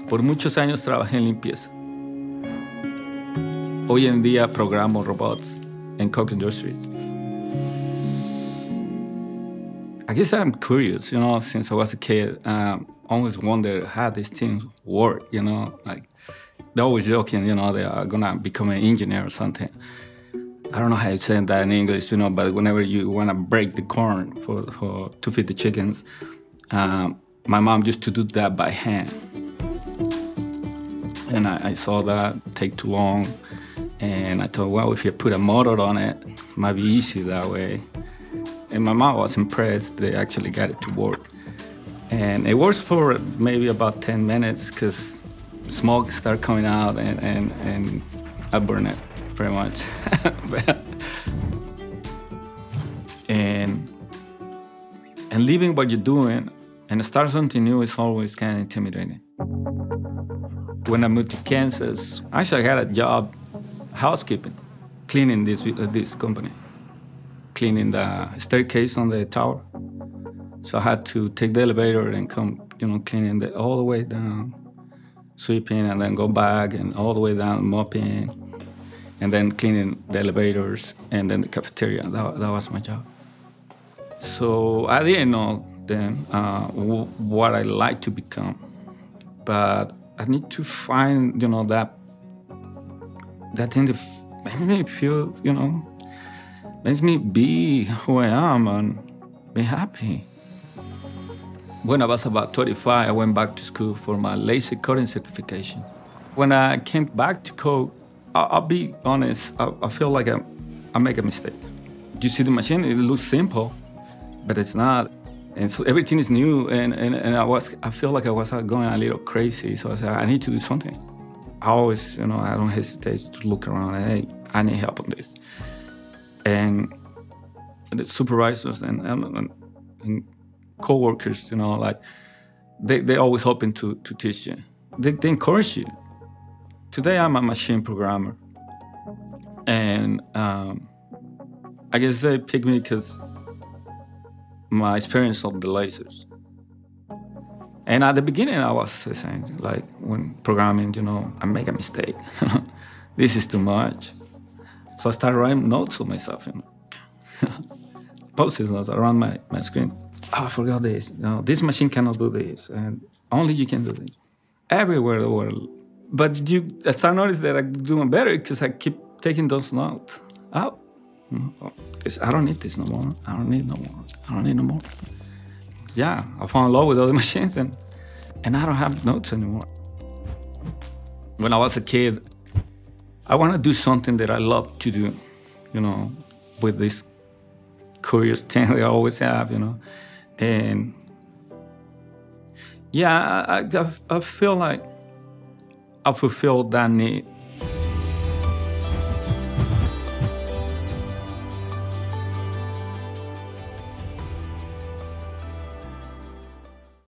Por muchos años trabajé en limpieza. Hoy en día programo robots en Coke Industries. I guess I'm curious, since I was a kid. Always wondered how these things work, like they're always joking, they are gonna become an engineer or something. I don't know how you say that in English, but whenever you wanna break the corn to feed the chickens, my mom used to do that by hand. And I saw that take too long, and I thought, well, if you put a motor on it, it might be easy that way. And my mom was impressed. They actually got it to work. And it works for maybe about 10 minutes because smoke started coming out and I burned it pretty much. and leaving what you're doing and start something new is always kind of intimidating. When I moved to Kansas, actually I had a job housekeeping, cleaning this company, cleaning the staircase on the tower. So I had to take the elevator and come, cleaning all the way down, sweeping, and then go back and all the way down, mopping, and then cleaning the elevators and then the cafeteria. That was my job. So I didn't know then what I like to become, but I need to find, that thing that makes me feel, makes me be who I am and be happy. When I was about 35, I went back to school for my laser cutting certification. When I came back to code, I'll be honest, I feel like I make a mistake. You see the machine, it looks simple, but it's not. And so everything is new, and I feel like I was going a little crazy, so I said, I need to do something. I always, I don't hesitate to look around and, hey, I need help on this. And the supervisors and co-workers, like they always hoping to teach you. They encourage you. Today I'm a machine programmer, and I guess they picked me because my experience of the lasers. And at the beginning I was saying, like when programming, I make a mistake. This is too much. So I started writing notes to myself, Post-it notes around my screen. Oh, I forgot this. This machine cannot do this, and only you can do this. Everywhere in the world. But I started noticing that I'm doing better because I keep taking those notes out. I don't need this no more. I don't need no more. I don't need no more. Yeah, I fell in love with other machines, and I don't have notes anymore. When I was a kid, I want to do something that I love to do, with this curious thing that I always have, And yeah, I feel like I fulfilled that need